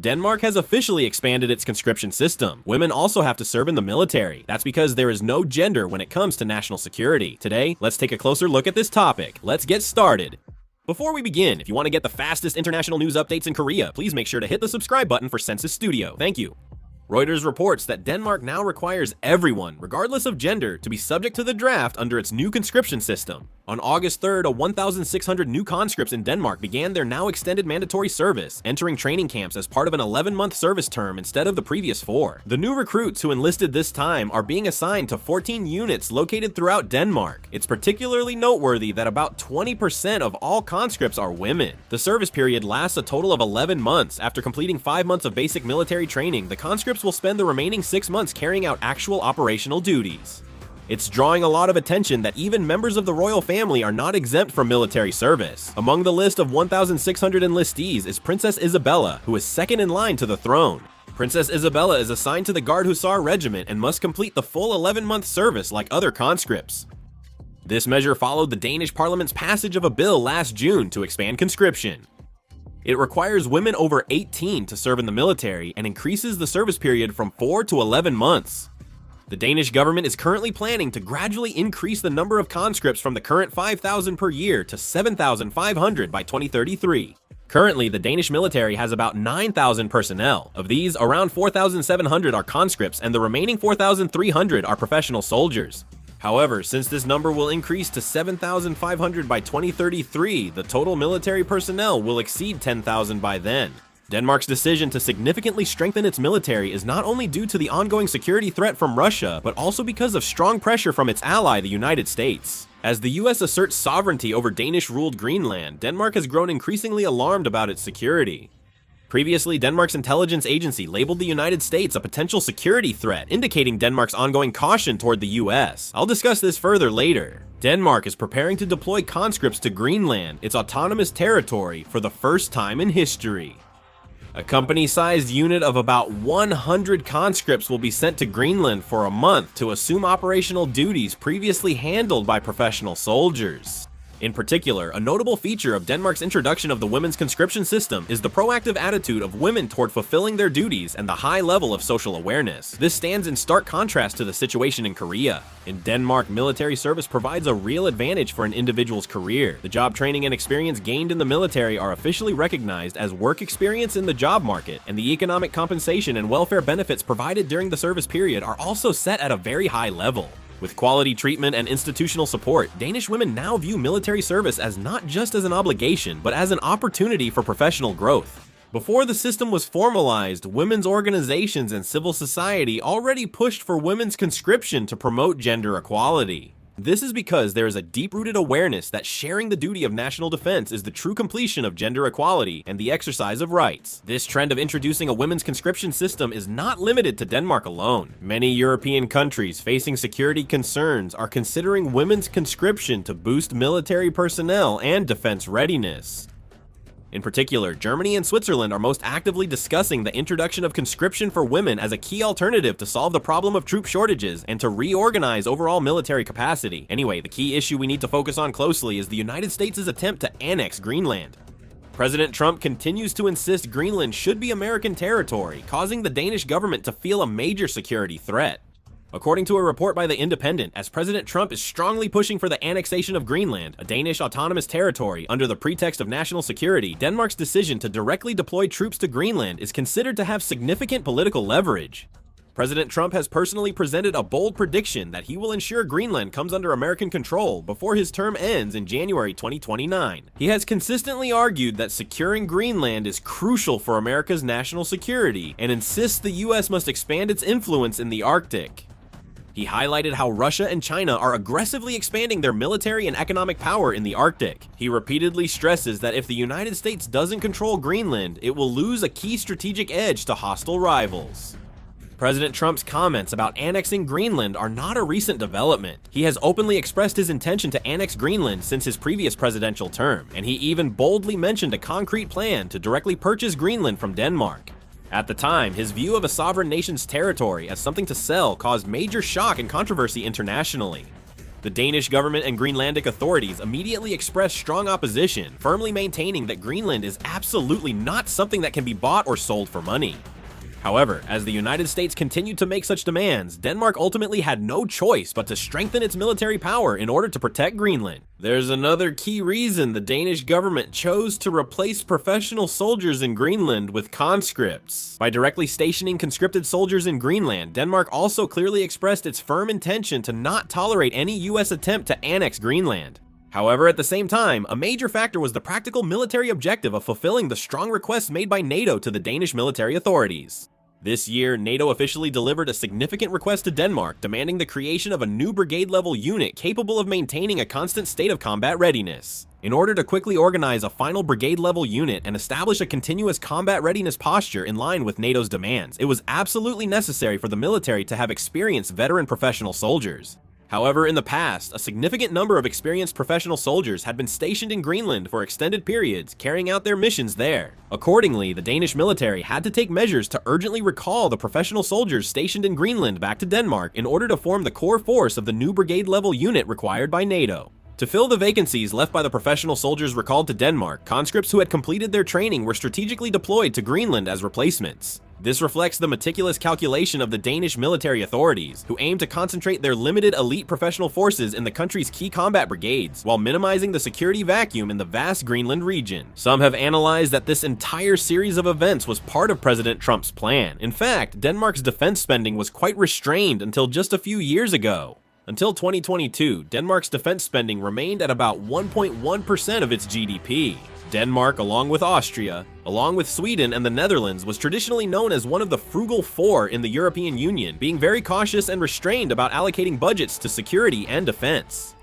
Denmark has officially expanded its conscription system. Women also have to serve in the military. That's because there is no gender when it comes to national security. Today, let's take a closer look at this topic. Let's get started. Before we begin, if you want to get the fastest international news updates in Korea, please make sure to hit the subscribe button for Census Studio. Thank you. Reuters reports that Denmark now requires everyone, regardless of gender, to be subject to the draft under its new conscription system. On August 3rd, 1,600 new conscripts in Denmark began their now extended mandatory service, entering training camps as part of an 11-month service term instead of the previous 4. The new recruits who enlisted this time are being assigned to 14 units located throughout Denmark. It's particularly noteworthy that about 20% of all conscripts are women. The service period lasts a total of 11 months. After completing 5 months of basic military training, the conscripts will spend the remaining 6 months carrying out actual operational duties. It's drawing a lot of attention that even members of the royal family are not exempt from military service. Among the list of 1,600 enlistees is Princess Isabella, who is second in line to the throne. Princess Isabella is assigned to the Guard Hussar Regiment and must complete the full 11-month service like other conscripts. This measure followed the Danish Parliament's passage of a bill last June to expand conscription. It requires women over 18 to serve in the military and increases the service period from 4 to 11 months. The Danish government is currently planning to gradually increase the number of conscripts from the current 5,000 per year to 7,500 by 2033. Currently, the Danish military has about 9,000 personnel. Of these, around 4,700 are conscripts and the remaining 4,300 are professional soldiers. However, since this number will increase to 7,500 by 2033, the total military personnel will exceed 10,000 by then. Denmark's decision to significantly strengthen its military is not only due to the ongoing security threat from Russia, but also because of strong pressure from its ally, the United States. As the US asserts sovereignty over Danish-ruled Greenland, Denmark has grown increasingly alarmed about its security. Previously, Denmark's intelligence agency labeled the United States a potential security threat, indicating Denmark's ongoing caution toward the US. I'll discuss this further later. Denmark is preparing to deploy conscripts to Greenland, its autonomous territory, for the first time in history. A company-sized unit of about 100 conscripts will be sent to Greenland for a month to assume operational duties previously handled by professional soldiers. In particular, a notable feature of Denmark's introduction of the women's conscription system is the proactive attitude of women toward fulfilling their duties and the high level of social awareness. This stands in stark contrast to the situation in Korea. In Denmark, military service provides a real advantage for an individual's career. The job training and experience gained in the military are officially recognized as work experience in the job market, and the economic compensation and welfare benefits provided during the service period are also set at a very high level. With quality treatment and institutional support, Danish women now view military service as not just as an obligation, but as an opportunity for professional growth. Before the system was formalized, women's organizations and civil society already pushed for women's conscription to promote gender equality. This is because there is a deep-rooted awareness that sharing the duty of national defense is the true completion of gender equality and the exercise of rights. This trend of introducing a women's conscription system is not limited to Denmark alone. Many European countries facing security concerns are considering women's conscription to boost military personnel and defense readiness. In particular, Germany and Switzerland are most actively discussing the introduction of conscription for women as a key alternative to solve the problem of troop shortages and to reorganize overall military capacity. Anyway, the key issue we need to focus on closely is the United States' attempt to annex Greenland. President Trump continues to insist Greenland should be American territory, causing the Danish government to feel a major security threat. According to a report by The Independent, as President Trump is strongly pushing for the annexation of Greenland, a Danish autonomous territory, under the pretext of national security, Denmark's decision to directly deploy troops to Greenland is considered to have significant political leverage. President Trump has personally presented a bold prediction that he will ensure Greenland comes under American control before his term ends in January 2029. He has consistently argued that securing Greenland is crucial for America's national security and insists the US must expand its influence in the Arctic. He highlighted how Russia and China are aggressively expanding their military and economic power in the Arctic. He repeatedly stresses that if the United States doesn't control Greenland, it will lose a key strategic edge to hostile rivals. President Trump's comments about annexing Greenland are not a recent development. He has openly expressed his intention to annex Greenland since his previous presidential term, and he even boldly mentioned a concrete plan to directly purchase Greenland from Denmark. At the time, his view of a sovereign nation's territory as something to sell caused major shock and controversy internationally. The Danish government and Greenlandic authorities immediately expressed strong opposition, firmly maintaining that Greenland is absolutely not something that can be bought or sold for money. However, as the United States continued to make such demands, Denmark ultimately had no choice but to strengthen its military power in order to protect Greenland. There's another key reason the Danish government chose to replace professional soldiers in Greenland with conscripts. By directly stationing conscripted soldiers in Greenland, Denmark also clearly expressed its firm intention to not tolerate any US attempt to annex Greenland. However, at the same time, a major factor was the practical military objective of fulfilling the strong requests made by NATO to the Danish military authorities. This year, NATO officially delivered a significant request to Denmark, demanding the creation of a new brigade-level unit capable of maintaining a constant state of combat readiness. In order to quickly organize a final brigade-level unit and establish a continuous combat readiness posture in line with NATO's demands, it was absolutely necessary for the military to have experienced veteran professional soldiers. However, in the past, a significant number of experienced professional soldiers had been stationed in Greenland for extended periods, carrying out their missions there. Accordingly, the Danish military had to take measures to urgently recall the professional soldiers stationed in Greenland back to Denmark in order to form the core force of the new brigade-level unit required by NATO. To fill the vacancies left by the professional soldiers recalled to Denmark, conscripts who had completed their training were strategically deployed to Greenland as replacements. This reflects the meticulous calculation of the Danish military authorities, who aim to concentrate their limited elite professional forces in the country's key combat brigades, while minimizing the security vacuum in the vast Greenland region. Some have analyzed that this entire series of events was part of President Trump's plan. In fact, Denmark's defense spending was quite restrained until just a few years ago. Until 2022, Denmark's defense spending remained at about 1.1% of its GDP. Denmark, along with Austria, along with Sweden and the Netherlands, was traditionally known as one of the frugal four in the European Union, being very cautious and restrained about allocating budgets to security and defense.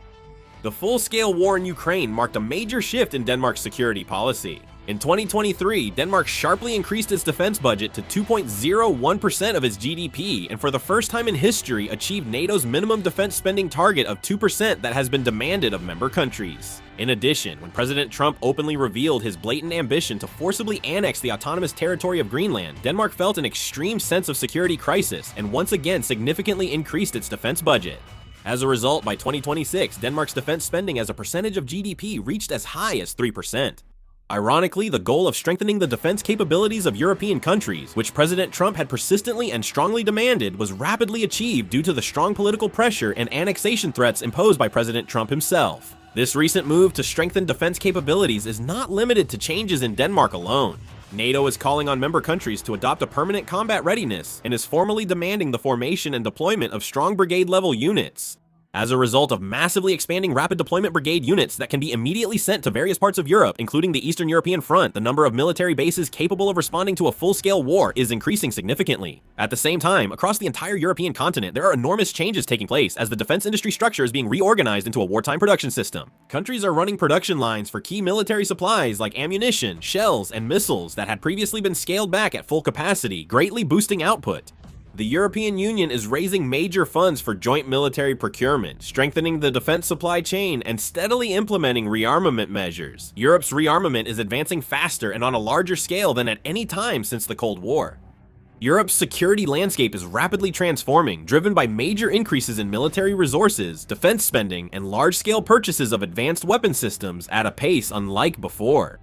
The full-scale war in Ukraine marked a major shift in Denmark's security policy. In 2023, Denmark sharply increased its defense budget to 2.01% of its GDP, and for the first time in history achieved NATO's minimum defense spending target of 2% that has been demanded of member countries. In addition, when President Trump openly revealed his blatant ambition to forcibly annex the autonomous territory of Greenland, Denmark felt an extreme sense of security crisis and once again significantly increased its defense budget. As a result, by 2026, Denmark's defense spending as a percentage of GDP reached as high as 3%. Ironically, the goal of strengthening the defense capabilities of European countries, which President Trump had persistently and strongly demanded, was rapidly achieved due to the strong political pressure and annexation threats imposed by President Trump himself. This recent move to strengthen defense capabilities is not limited to changes in Denmark alone. NATO is calling on member countries to adopt a permanent combat readiness and is formally demanding the formation and deployment of strong brigade-level units. As a result of massively expanding rapid deployment brigade units that can be immediately sent to various parts of Europe, including the Eastern European front, the number of military bases capable of responding to a full-scale war is increasing significantly. At the same time, across the entire European continent, there are enormous changes taking place as the defense industry structure is being reorganized into a wartime production system. Countries are running production lines for key military supplies like ammunition, shells, and missiles that had previously been scaled back at full capacity, greatly boosting output. The European Union is raising major funds for joint military procurement, strengthening the defense supply chain, and steadily implementing rearmament measures. Europe's rearmament is advancing faster and on a larger scale than at any time since the Cold War. Europe's security landscape is rapidly transforming, driven by major increases in military resources, defense spending, and large-scale purchases of advanced weapon systems at a pace unlike before.